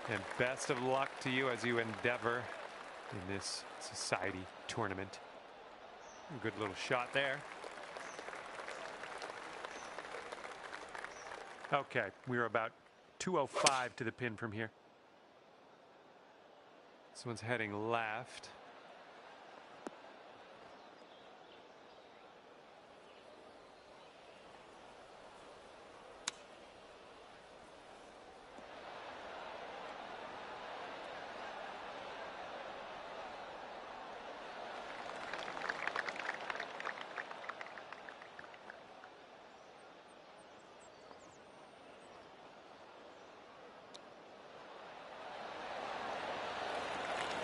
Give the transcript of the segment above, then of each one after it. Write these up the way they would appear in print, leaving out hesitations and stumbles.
And best of luck to you as you endeavor in this society tournament. Good little shot there. Okay, we are about 205 to the pin from here. This one's heading left.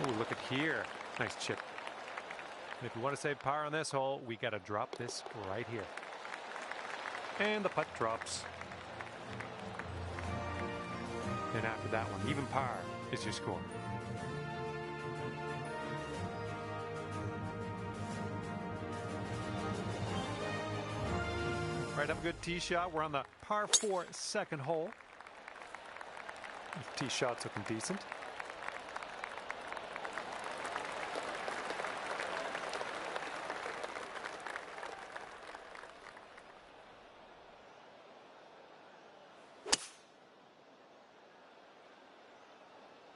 Oh, look at here. Nice chip. And if you want to save par on this hole, we got to drop this right here. And the putt drops. And after that one, even par is your score. All right, have a good tee shot. We're on the par 4 second hole. Tee shot's looking decent.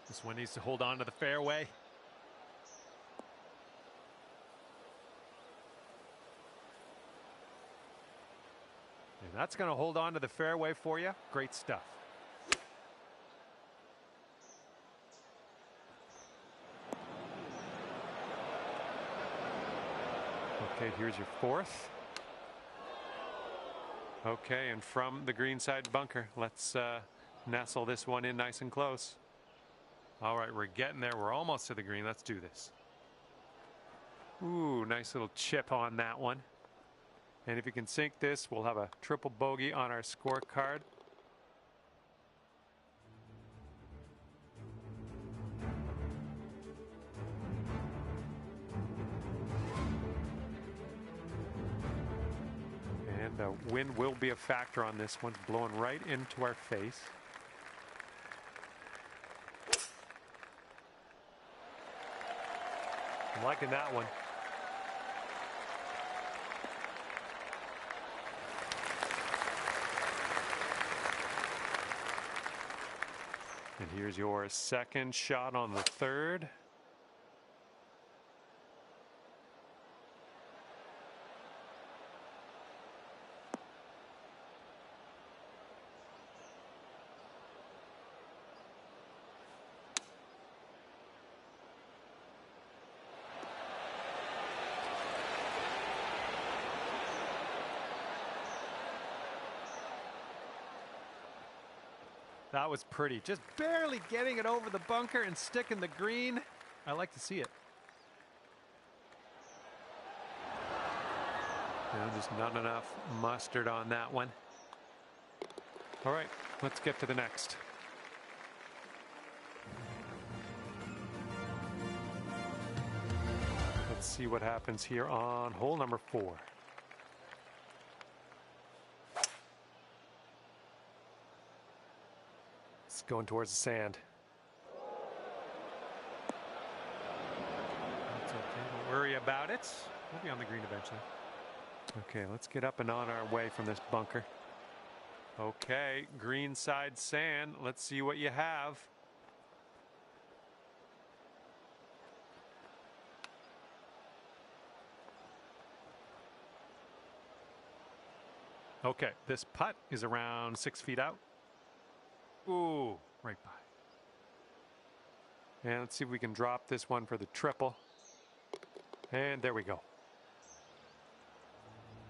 This one needs to hold on to the fairway. And that's going to hold on to the fairway for you. Great stuff. Okay, here's your fourth. Okay, and from the greenside bunker, let's nestle this one in nice and close. All right, we're getting there. We're almost to the green. Let's do this. Ooh, nice little chip on that one. And if you can sink this, we'll have a triple bogey on our scorecard. And the wind will be a factor on this one, blowing right into our face. I'm liking that one. And here's your second shot on the third. That was pretty. Just barely getting it over the bunker and sticking the green. I like to see it. Just not enough mustard on that one. All right, let's get to the next. Let's see what happens here on hole number 4. It's going towards the sand. That's okay. Don't worry about it. We'll be on the green eventually. Okay, let's get up and on our way from this bunker. Okay, green side sand. Let's see what you have. Okay, this putt is around 6 feet out. Ooh, right by. And let's see if we can drop this one for the triple. And there we go.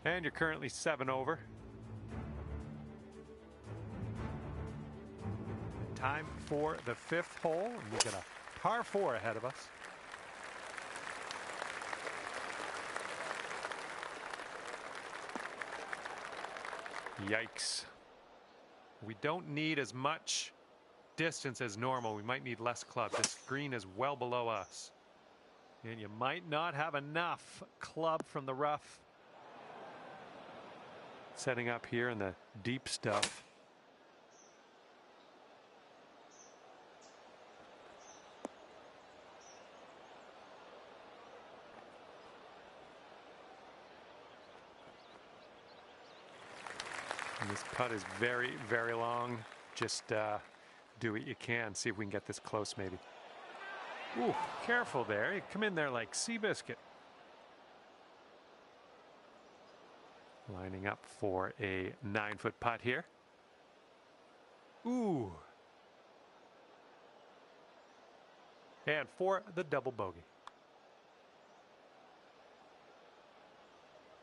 And you're currently 7 over. Time for the 5th hole. And we've got a par 4 ahead of us. Yikes. We don't need as much distance as normal. We might need less club. This green is well below us. And you might not have enough club from the rough. Setting up here in the deep stuff. And this putt is very, very long. Just do what you can. See if we can get this close, maybe. Ooh, careful there. You come in there like Seabiscuit. Lining up for a 9-foot putt here. Ooh. And for the double bogey.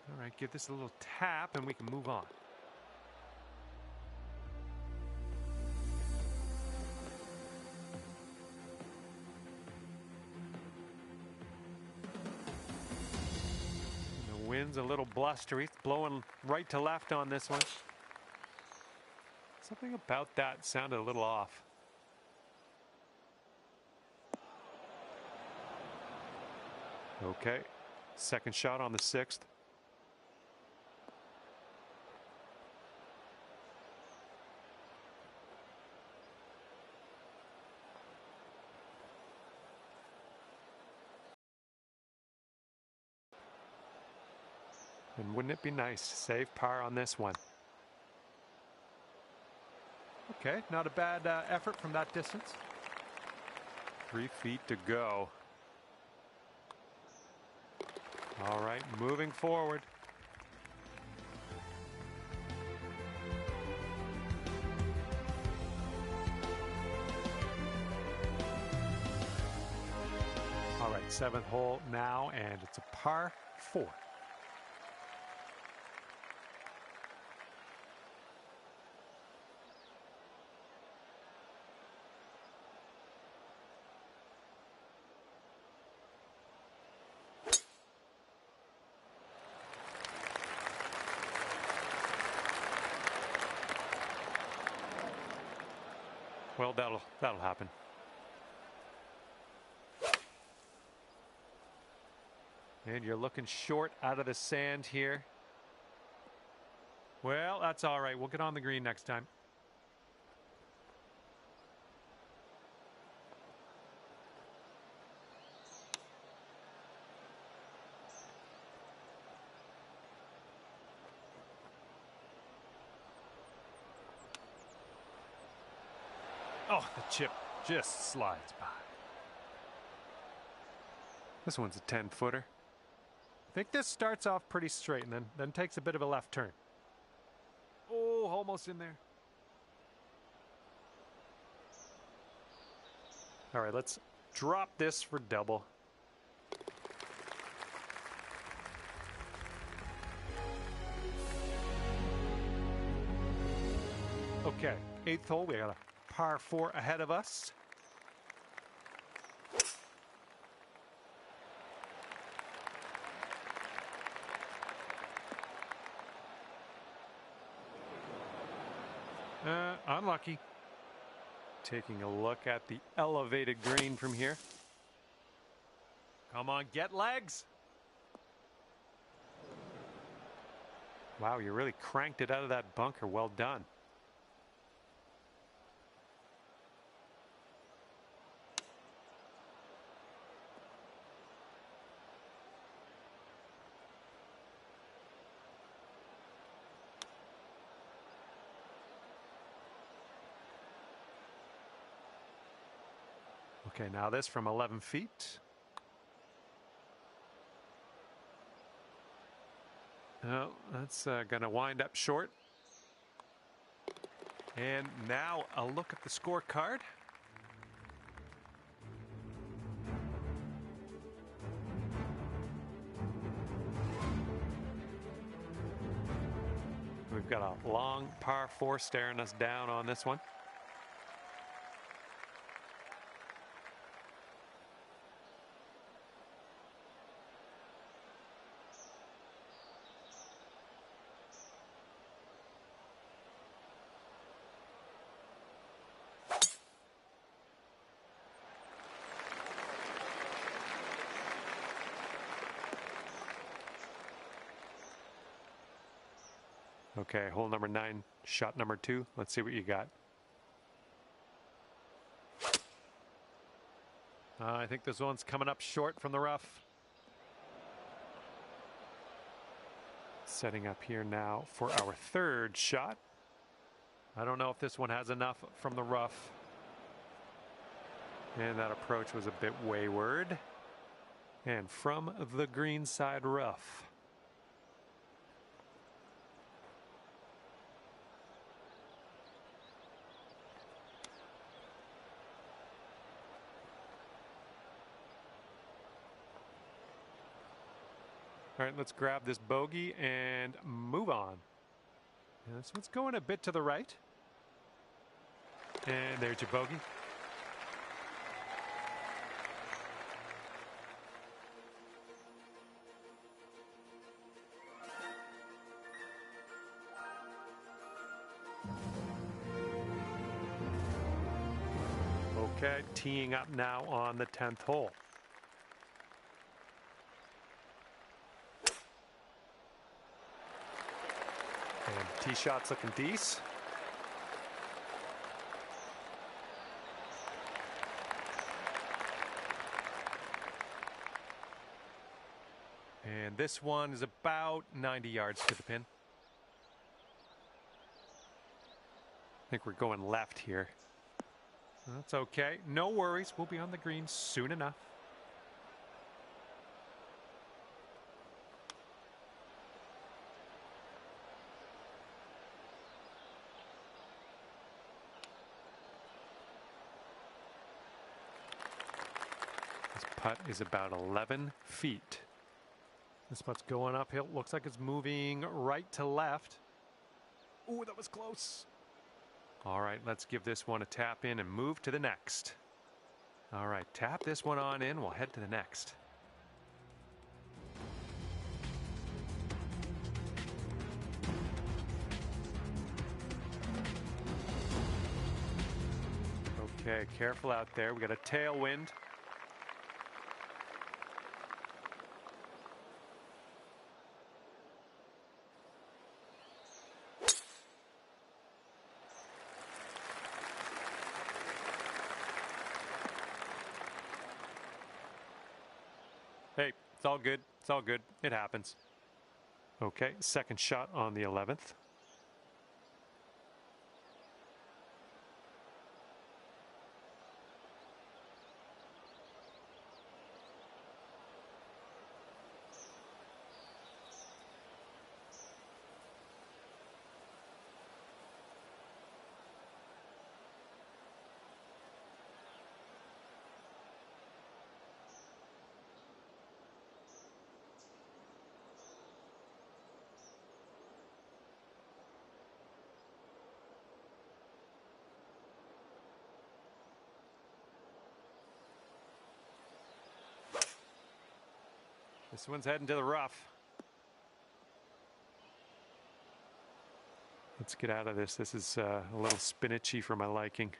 All right, give this a little tap and we can move on. The wind's a little blustery. It's blowing right to left on this one. Something about that sounded a little off. Okay, second shot on the 6th. And wouldn't it be nice to save par on this one? Okay, not a bad effort from that distance. 3 feet to go. All right, moving forward. All right, 7th hole now, and it's a par 4. Well, that'll happen. And you're looking short out of the sand here. Well, that's all right. We'll get on the green next time. Oh, the chip just slides by. This one's a 10-footer. I think this starts off pretty straight and then takes a bit of a left turn. Oh, almost in there. All right, let's drop this for double. Okay, 8th hole, we got a par 4 ahead of us. Unlucky. Taking a look at the elevated green from here. Come on, get legs. Wow, you really cranked it out of that bunker. Well done. Okay, now this from 11 feet. Oh, that's going to wind up short. And now a look at the scorecard. We've got a long par 4 staring us down on this one. Okay, hole number 9, shot number 2. Let's see what you got. I think this one's coming up short from the rough. Setting up here now for our 3rd shot. I don't know if this one has enough from the rough. And that approach was a bit wayward. And from the green side rough. All right, let's grab this bogey and move on. And this one's going a bit to the right. And there's your bogey. Okay, teeing up now on the 10th hole. And tee shot's looking decent. And this one is about 90 yards to the pin. I think we're going left here. That's okay. No worries. We'll be on the green soon enough. This putt is about 11 feet. This putt's going uphill. Looks like it's moving right to left. Ooh, that was close. All right, let's give this one a tap in and move to the next. All right, tap this one on in. We'll head to the next. Okay, careful out there. We got a tailwind. Hey, it's all good. It's all good. It happens. Okay, second shot on the 11th. This one's heading to the rough. Let's get out of this. This is a little spinachy for my liking.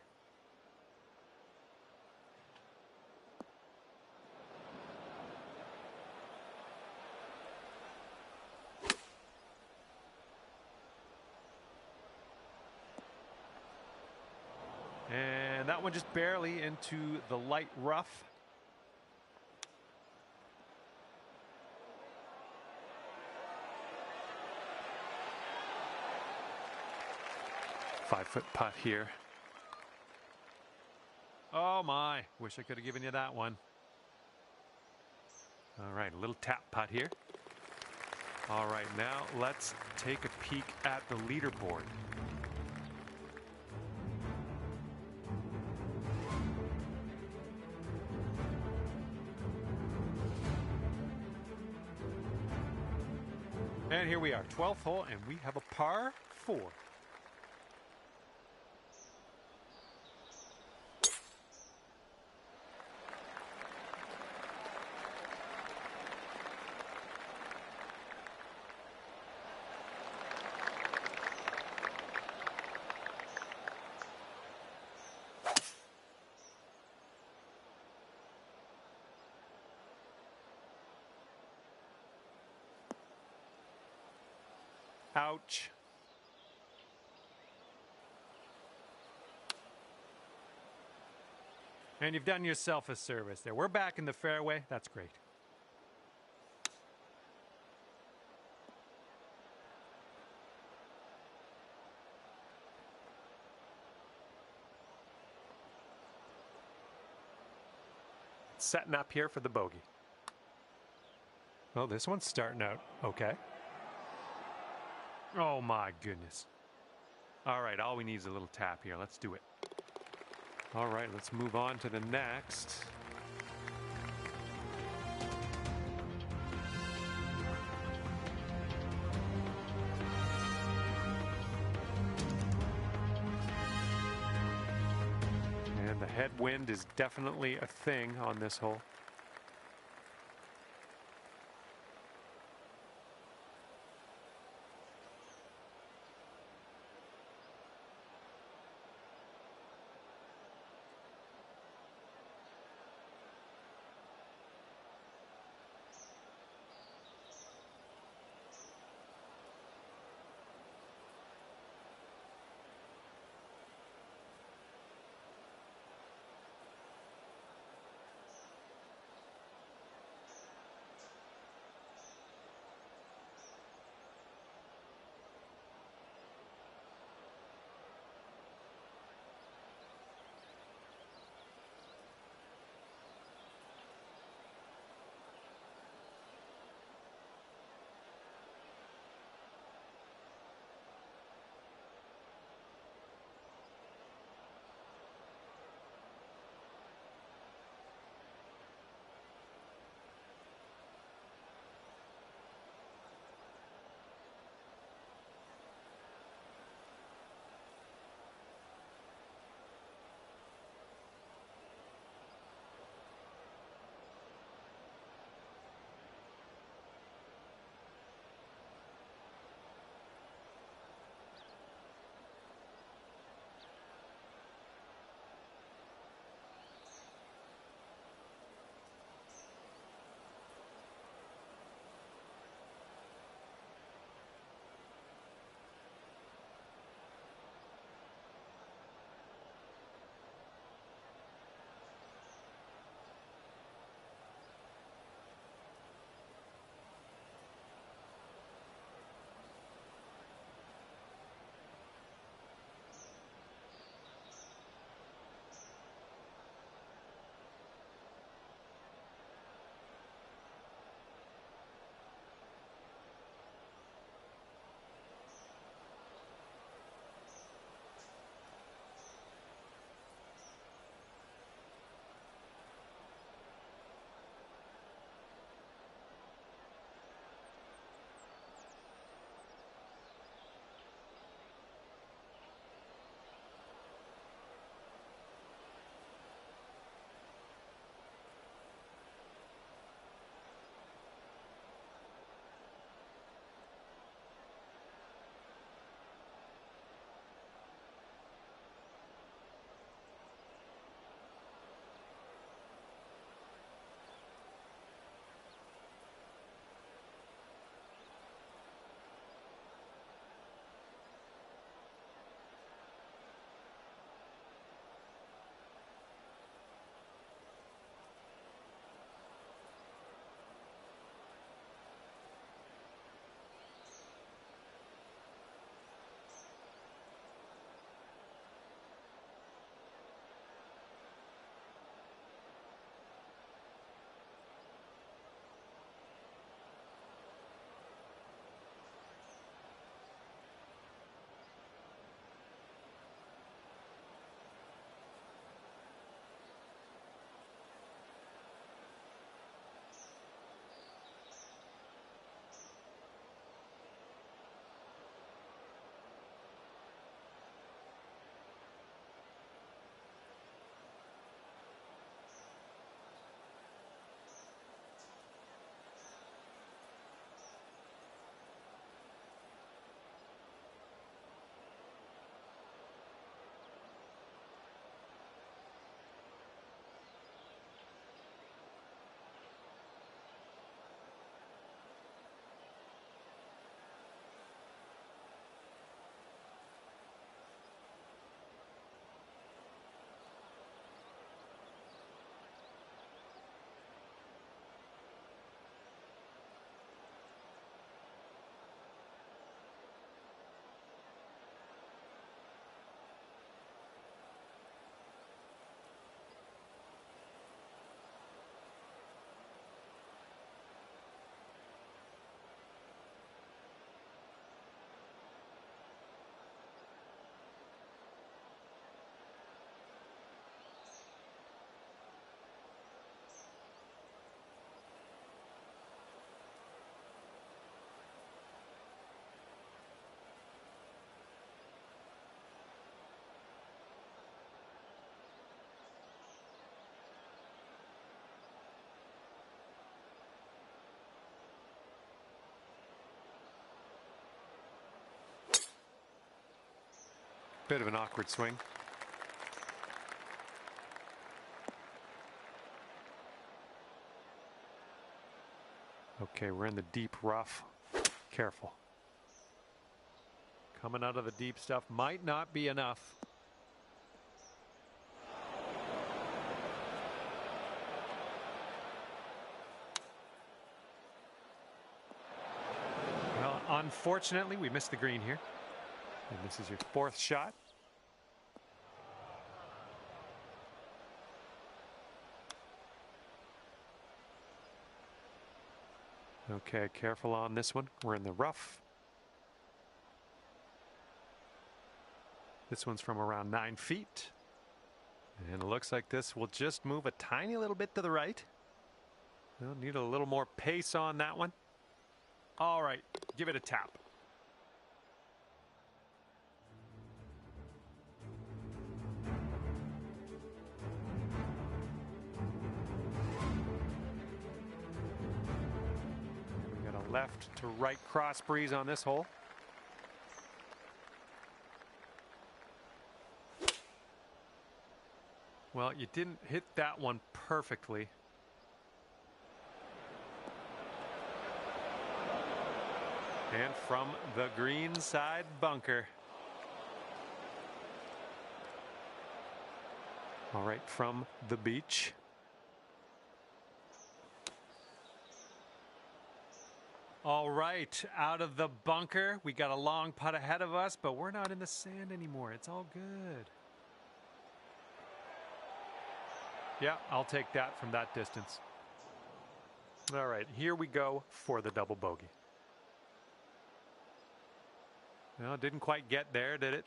And that one just barely into the light rough. Five-foot putt here. Oh my, wish I could have given you that one. All right, a little tap putt here. All right, now let's take a peek at the leaderboard. And here we are, 12th hole, and we have a par 4. Ouch. And you've done yourself a service there. We're back in the fairway. That's great. setting up here for the bogey. Well, this one's starting out okay. Oh my goodness. All right, all we need is a little tap here. Let's do it. All right, let's move on to the next. And the headwind is definitely a thing on this hole. Bit of an awkward swing. Okay, we're in the deep rough. Careful. Coming out of the deep stuff might not be enough. Well, unfortunately, we missed the green here. And this is your fourth shot. Okay, careful on this one. We're in the rough. This one's from around 9 feet. And it looks like this will just move a tiny little bit to the right. We'll need a little more pace on that one. All right, give it a tap. We got a left to right cross breeze on this hole. Well, you didn't hit that one perfectly. And from the green side bunker. All right, from the beach. All right, out of the bunker. We got a long putt ahead of us, but we're not in the sand anymore. It's all good. Yeah, I'll take that from that distance. All right, here we go for the double bogey. Well, didn't quite get there, did it?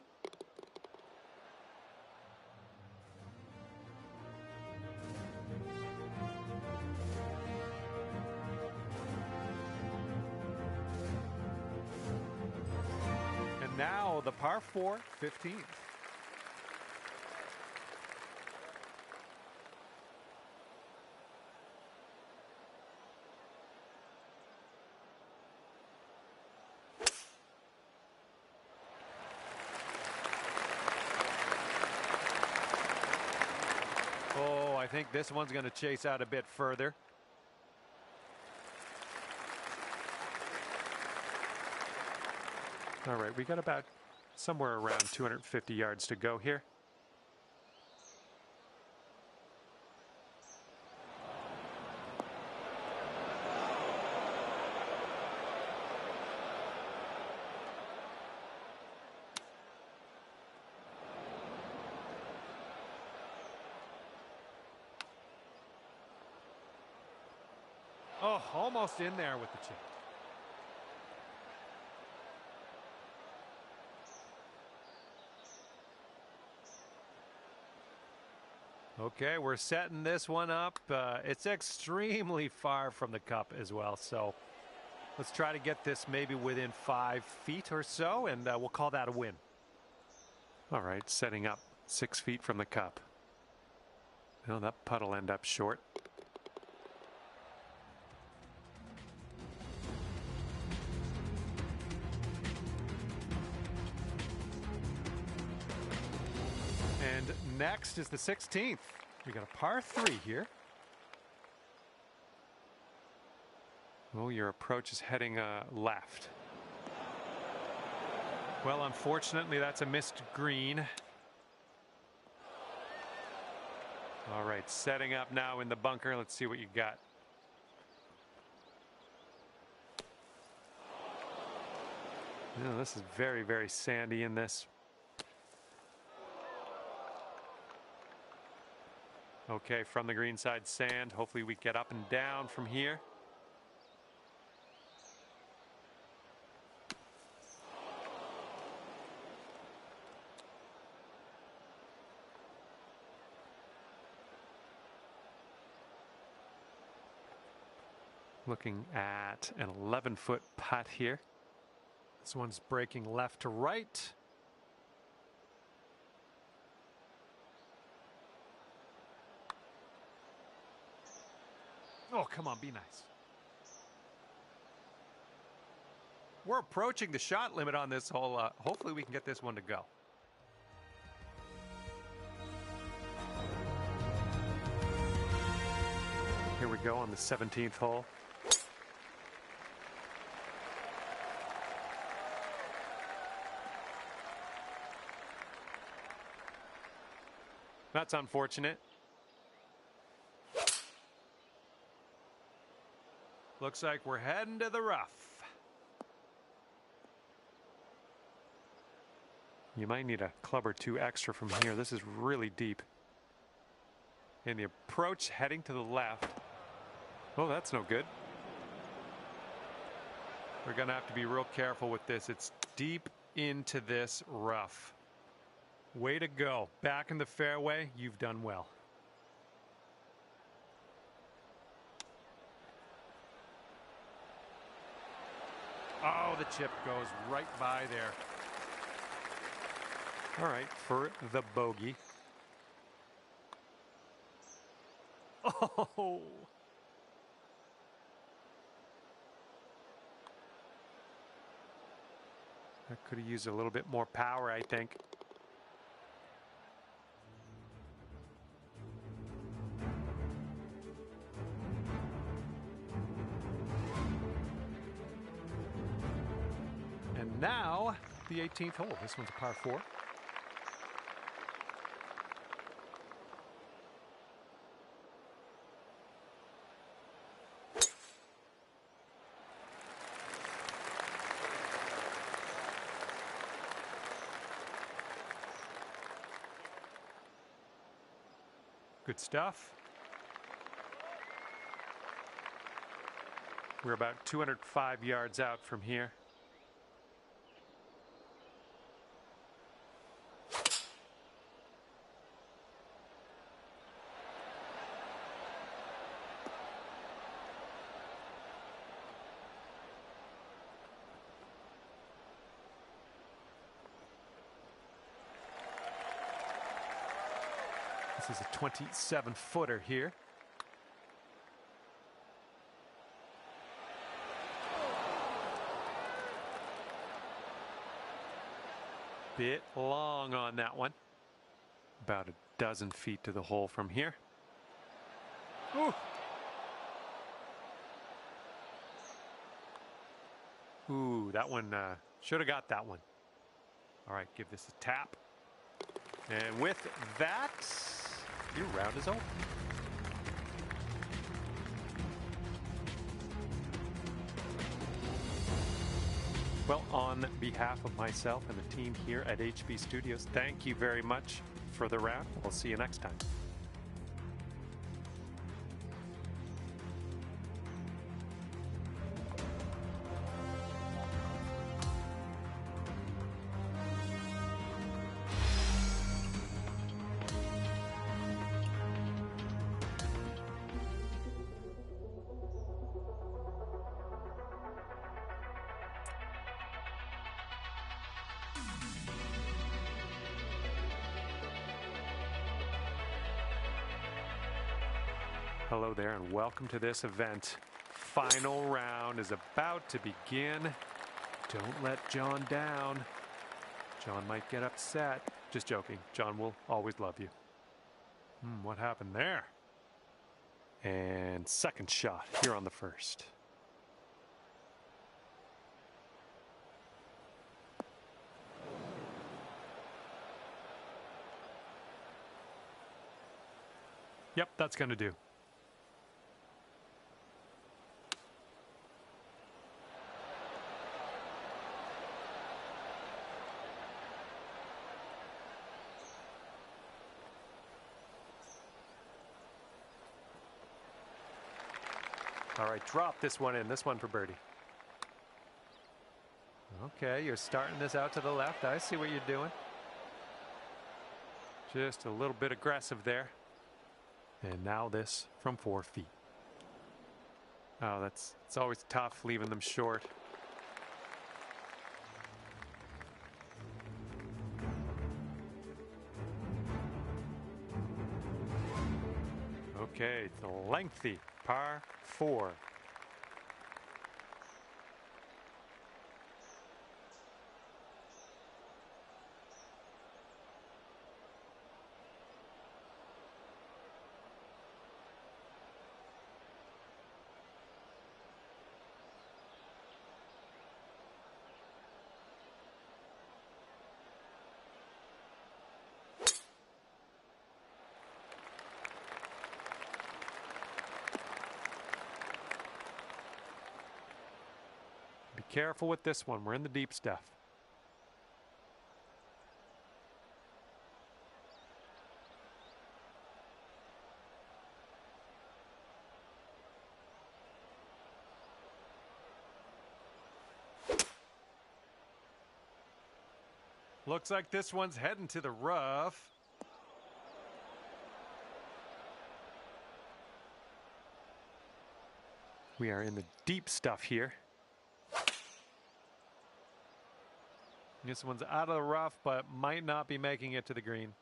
And now the par 4, 15th. Oh, I think this one's going to chase out a bit further. All right, we got about somewhere around 250 yards to go here. Oh, almost in there with the chip. Okay, we're setting this one up. It's extremely far from the cup as well, so let's try to get this maybe within 5 feet or so, and we'll call that a win. All right, setting up 6 feet from the cup. Well, that putt will end up short. And next is the 16th. We got a par 3 here. Oh, your approach is heading left. Well, unfortunately, that's a missed green. All right, setting up now in the bunker. Let's see what you got. Oh, this is very, very sandy in this. Okay, from the green side sand. Hopefully we get up and down from here. Looking at an 11-foot putt here. This one's breaking left to right. Oh, come on, be nice. We're approaching the shot limit on this hole. Hopefully we can get this one to go. go on the 17th hole. That's unfortunate. Looks like we're heading to the rough. You might need a club or two extra from here. This is really deep. And the approach heading to the left. Oh, that's no good. We're going to have to be real careful with this. It's deep into this rough. Way to go. Back in the fairway. You've done well. Oh, the chip goes right by there. All right, for the bogey. Oh. That could have used a little bit more power, I think. And now the 18th hole. This one's a par 4. Good stuff. We're about 205 yards out from here. This is a 27-footer here. Bit long on that one. About a dozen feet to the hole from here. Ooh. Ooh, that one should have got that one. All right, give this a tap. And with that, your round is over. Well, on behalf of myself and the team here at HB Studios, thank you very much for the round. We'll see you next time. Hello there and welcome to this event. Final round is about to begin. Don't let John down. John might get upset. Just joking. John will always love you. What happened there? And second shot here on the first. Yep, that's going to do. All right, drop this one in. This one for birdie. Okay, you're starting this out to the left. I see what you're doing. Just a little bit aggressive there. And now this from 4 feet. Oh, it's always tough leaving them short. Okay, it's a lengthy par 4. careful with this one. We're in the deep stuff. Looks like this one's heading to the rough. We are in the deep stuff here. This one's out of the rough, but might not be making it to the green.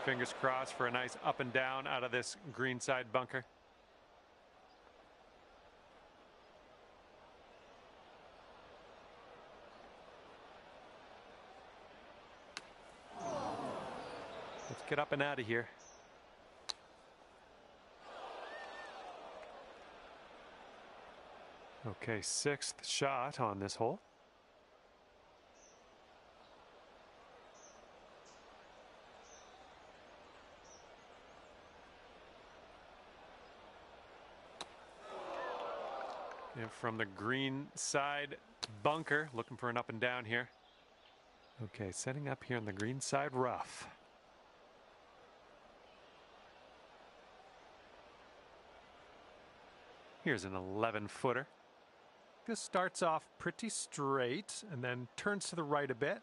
Fingers crossed for a nice up and down out of this green side bunker. Let's get up and out of here. Okay, 6th shot on this hole. And from the green side bunker, looking for an up and down here. Okay, setting up here on the green side rough. Here's an 11-footer. This starts off pretty straight and then turns to the right a bit.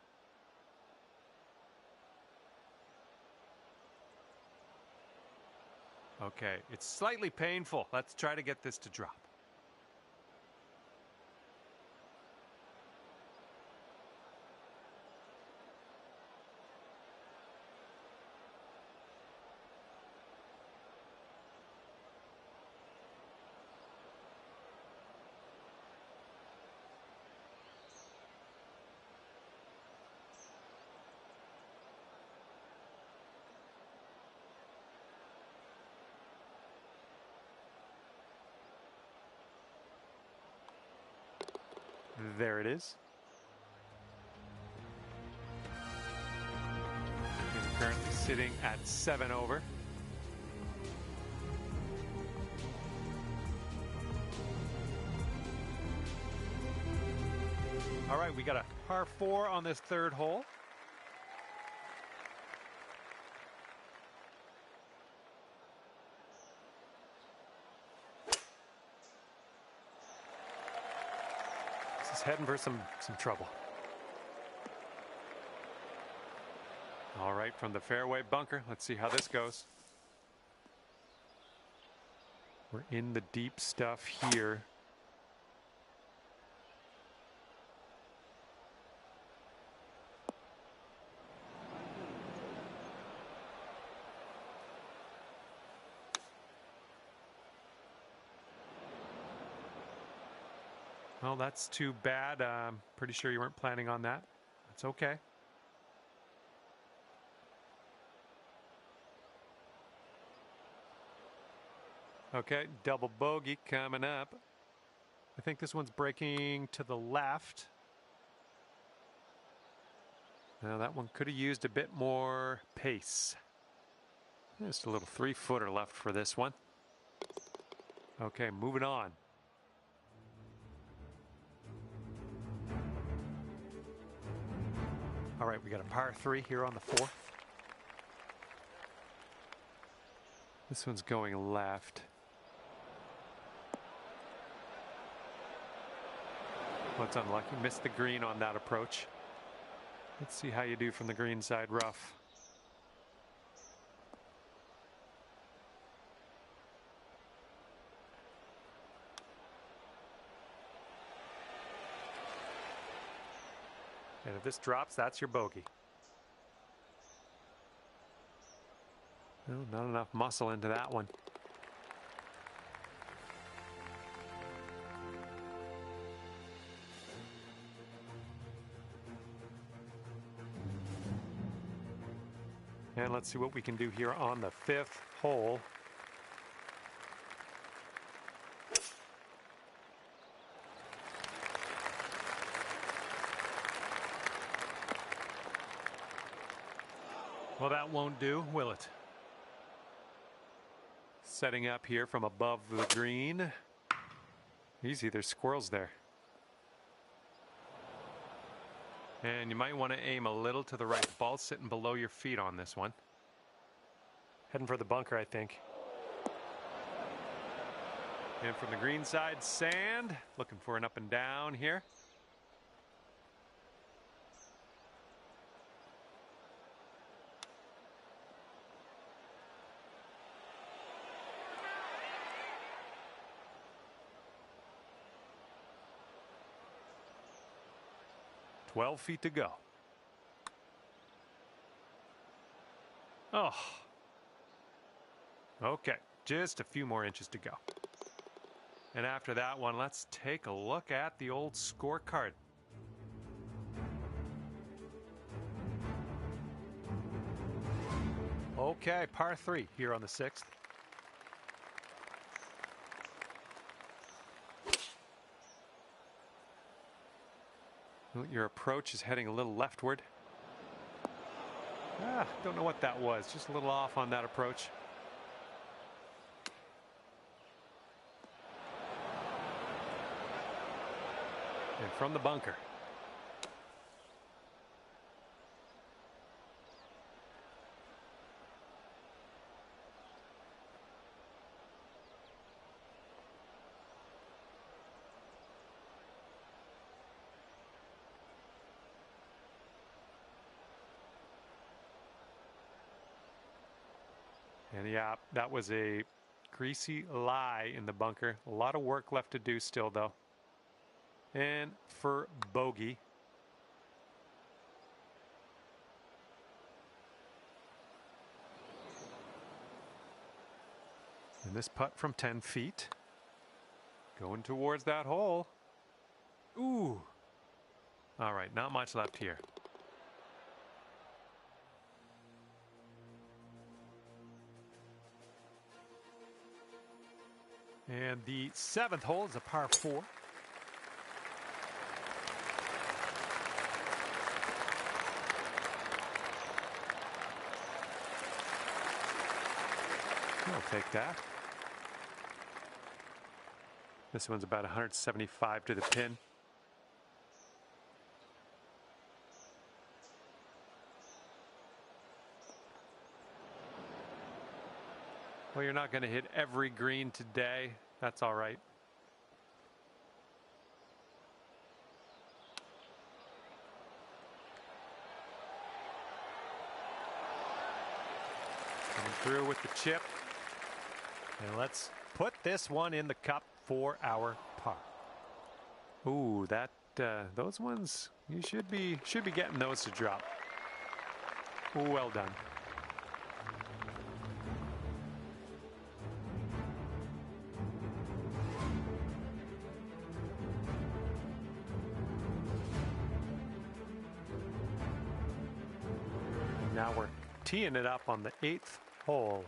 Okay, it's slightly painful. Let's try to get this to drop. There it is. He's currently sitting at 7 over. All right, we got a par 4 on this 3rd hole. Heading for some trouble. All right, from the fairway bunker, let's see how this goes. We're in the deep stuff here. Well, that's too bad. I'm pretty sure you weren't planning on that. That's okay. Okay, double bogey coming up. I think this one's breaking to the left. Now that one could have used a bit more pace. Just a little 3-footer left for this one. Okay, moving on. All right, we got a par 3 here on the 4th. This one's going left. Well, it's unlucky. Missed the green on that approach. Let's see how you do from the green side rough. And if this drops, that's your bogey. No, not enough muscle into that one. And let's see what we can do here on the 5th hole. Well, that won't do, will it? Setting up here from above the green. Easy, there's squirrels there. And you might want to aim a little to the right. Ball sitting below your feet on this one. Heading for the bunker, I think. And from the green side, sand. Looking for an up and down here. "12 feet to go." Oh. Okay, just a few more inches to go. And after that one, let's take a look at the old scorecard. Okay, par 3 here on the 6th. Your approach is heading a little leftward. Don't know what that was. Just a little off on that approach. And from the bunker. And yeah, that was a greasy lie in the bunker. A lot of work left to do still, though. And for bogey. And this putt from 10 feet. Going towards that hole. Ooh. All right, not much left here. And the 7th hole is a par 4. I'll take that. This one's about 175 to the pin. Well, you're not going to hit every green today. That's all right. Coming through with the chip. And let's put this one in the cup for our par. Ooh, that those ones, you should be getting those to drop. Ooh, well done. Now we're teeing it up on the 8th hole.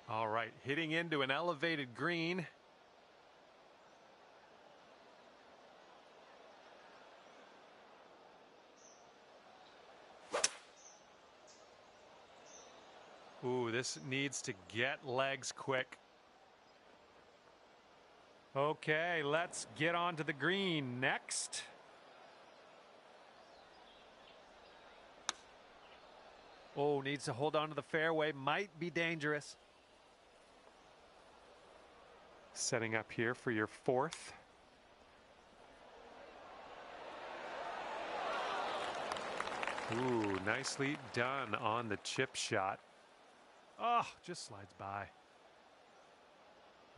All right, hitting into an elevated green. Ooh, this needs to get legs quick. Okay, let's get on to the green next. Oh, needs to hold on to the fairway. Might be dangerous. Setting up here for your 4th. Ooh, nicely done on the chip shot. Oh, just slides by.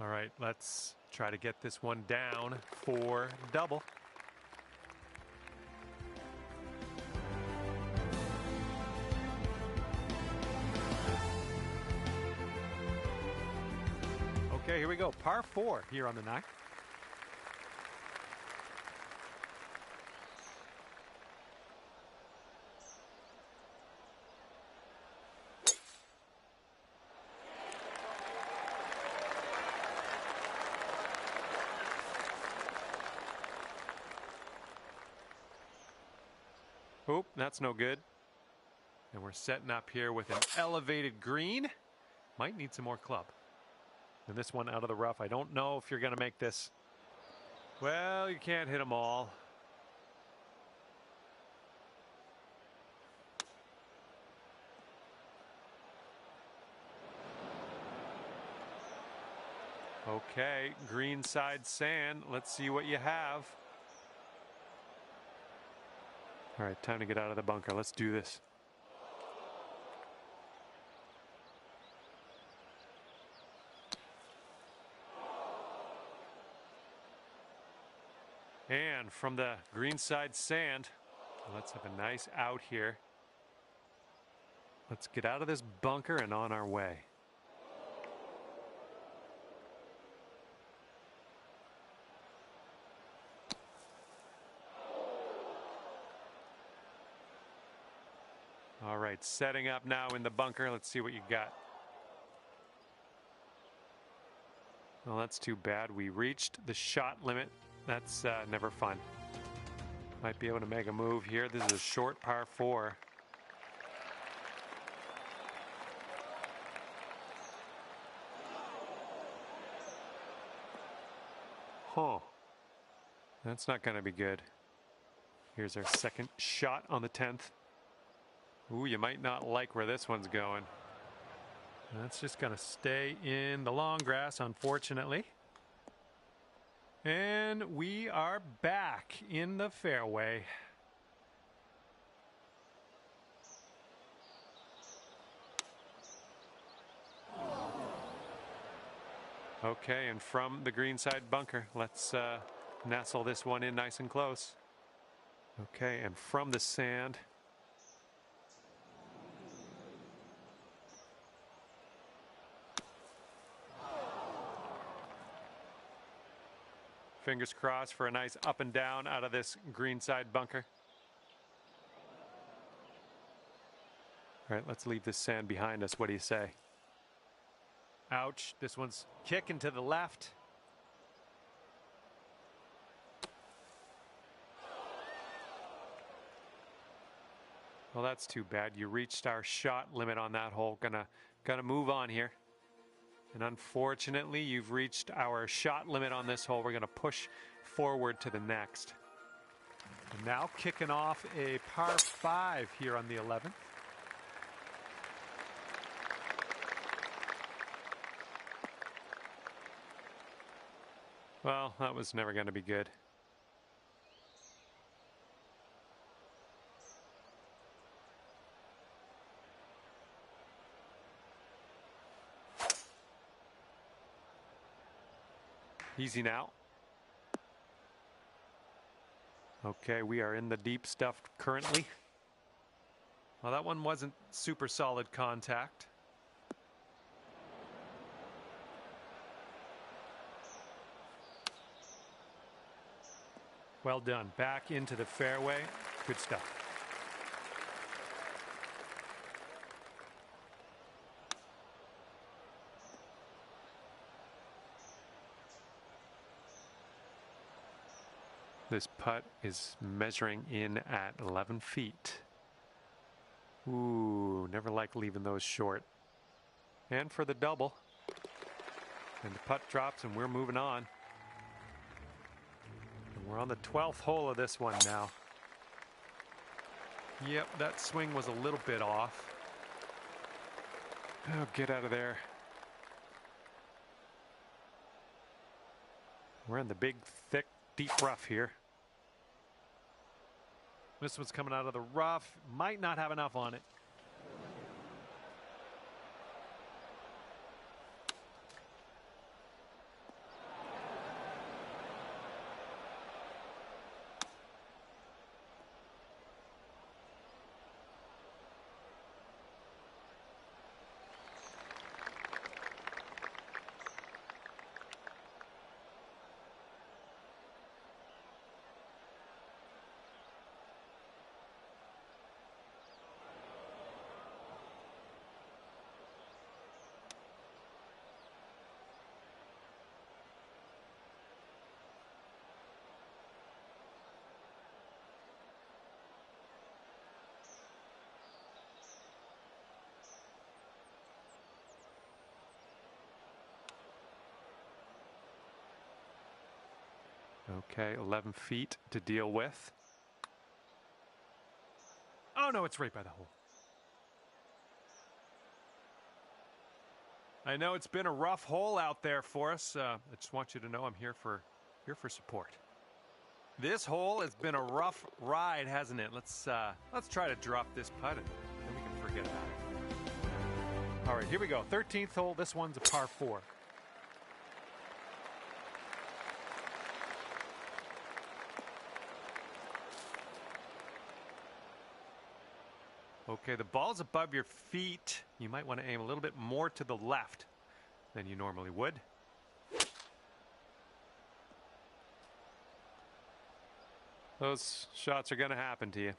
All right, let's try to get this one down for double. Okay, here we go. Par 4 here on the 9th. Oop, that's no good. And we're setting up here with an elevated green. Might need some more club. And this one out of the rough. I don't know if you're going to make this. Well, you can't hit them all. Okay, green side sand. Let's see what you have. All right, time to get out of the bunker. Let's do this. And from the green side sand, let's have a nice out here. Let's get out of this bunker and on our way. All right, setting up now in the bunker. Let's see what you got. Well, that's too bad. We reached the shot limit. That's never fun. Might be able to make a move here. This is a short par 4. Huh. That's not going to be good. Here's our second shot on the 10th. Ooh, you might not like where this one's going. That's just going to stay in the long grass, unfortunately. And we are back in the fairway. Okay, and from the greenside bunker, let's nestle this one in nice and close. Okay, and from the sand. Fingers crossed for a nice up and down out of this greenside bunker. All right, let's leave this sand behind us. What do you say? Ouch, this one's kicking to the left. Well, that's too bad. You reached our shot limit on that hole. Gonna move on here. And unfortunately, you've reached our shot limit on this hole. We're going to push forward to the next. And now kicking off a par 5 here on the 11th. Well, that was never going to be good. Easy now. Okay, we are in the deep stuff currently. Well, that one wasn't super solid contact. Well done. Back into the fairway. Good stuff. This putt is measuring in at 11 feet. Ooh, never like leaving those short. And for the double. And the putt drops and we're moving on. And we're on the 12th hole of this one now. Yep, that swing was a little bit off. Oh, get out of there. We're in the big, thick, deep rough here. This one's coming out of the rough. Might not have enough on it. Okay, 11 feet to deal with. Oh no, it's right by the hole. I know it's been a rough hole out there for us. I just want you to know I'm here for support. This hole has been a rough ride, hasn't it? Let's try to drop this putt and then we can forget about it. All right, here we go. 13th hole. This one's a par 4. Okay, the ball's above your feet. You might want to aim a little bit more to the left than you normally would. Those shots are going to happen to you.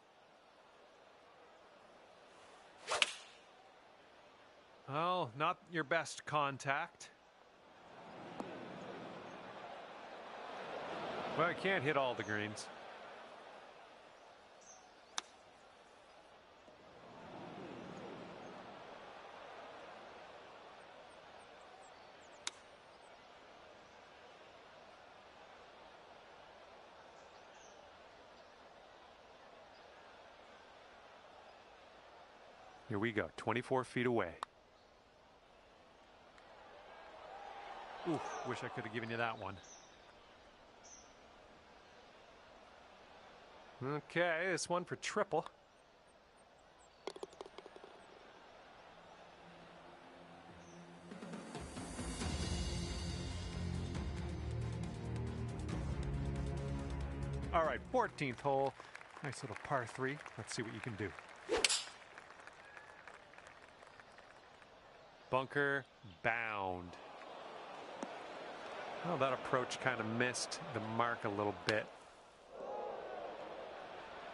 Oh, not your best contact. Well, I can't hit all the greens. Here we go, 24 feet away. Ooh, wish I could have given you that one. Okay, this one for triple. All right, 14th hole. Nice little par 3. Let's see what you can do. Bunker bound. Oh, that approach kind of missed the mark a little bit.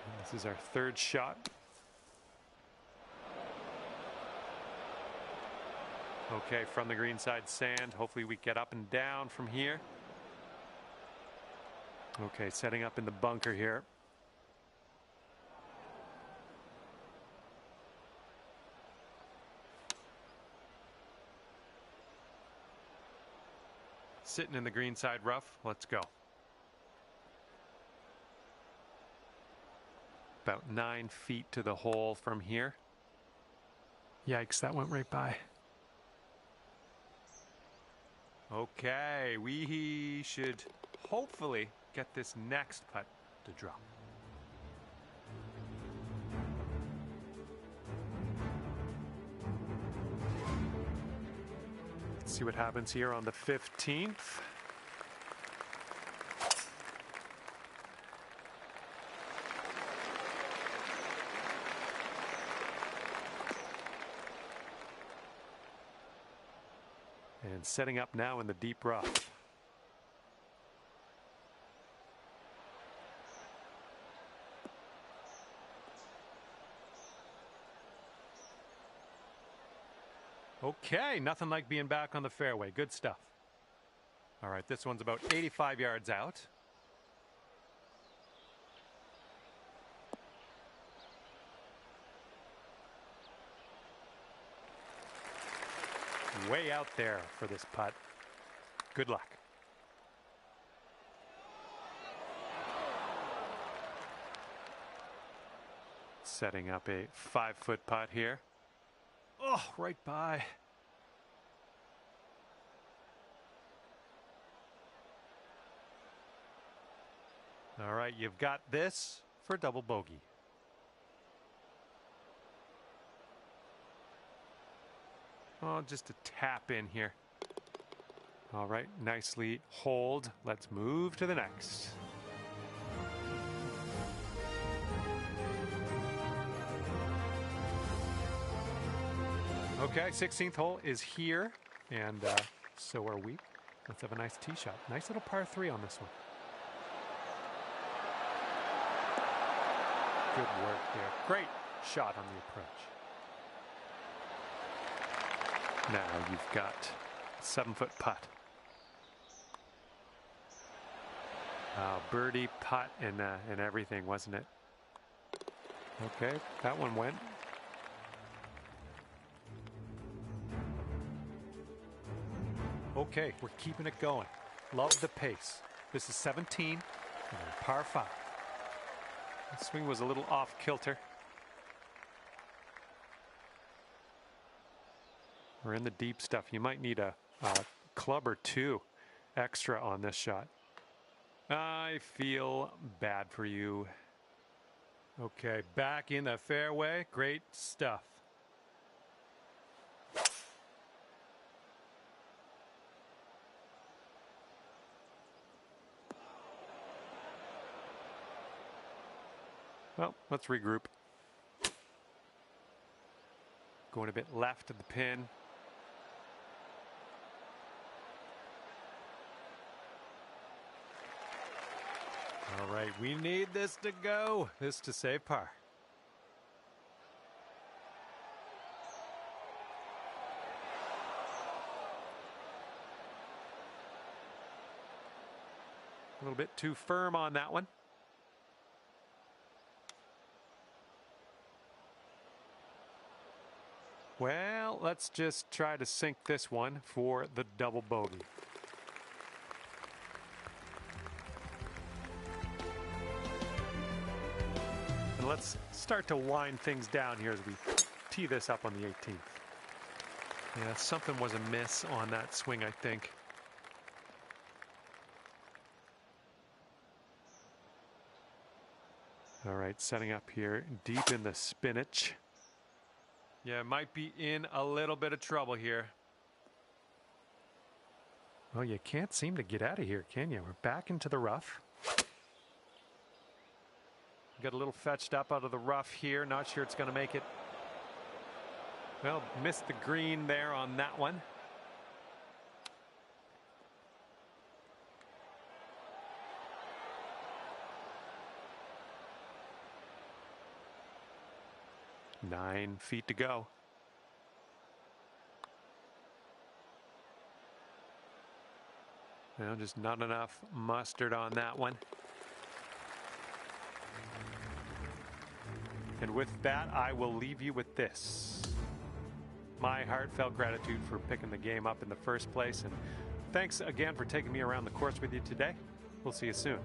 And this is our third shot. Okay, from the green side sand. Hopefully we get up and down from here. Okay, setting up in the bunker here. Sitting in the green side rough. Let's go. About 9 feet to the hole from here. Yikes, that went right by. Okay, we should hopefully get this next putt to drop. Let's see what happens here on the 15th. And setting up now in the deep rough. Okay, nothing like being back on the fairway. Good stuff. All right, this one's about 85 yards out. Way out there for this putt. Good luck. Setting up a 5-foot putt here. Oh, right by. All right, you've got this for double bogey. Oh, just a tap in here. All right, nicely hold. Let's move to the next. Okay, 16th hole is here, and so are we. Let's have a nice tee shot. Nice little par 3 on this one. Good work there. Great shot on the approach. Now you've got a 7-foot putt. Birdie putt and everything, wasn't it? Okay, that one went. Okay, we're keeping it going. Love the pace. This is 17 and a par 5. The swing was a little off kilter. We're in the deep stuff. You might need a club or two extra on this shot. I feel bad for you. Okay, back in the fairway. Great stuff. Well, let's regroup. Going a bit left of the pin. All right, we need this to go. This to save par. A little bit too firm on that one. Well, let's just try to sink this one for the double bogey. And let's start to wind things down here as we tee this up on the 18th. Yeah, something was amiss on that swing, I think. All right, setting up here deep in the spinach. Yeah, might be in a little bit of trouble here. Well, you can't seem to get out of here, can you? We're back into the rough. Got a little fetched up out of the rough here. Not sure it's going to make it. Well, missed the green there on that one. Nine feet to go. Well, just not enough mustard on that one. And with that, I will leave you with this. My heartfelt gratitude for picking the game up in the first place. And thanks again for taking me around the course with you today. We'll see you soon.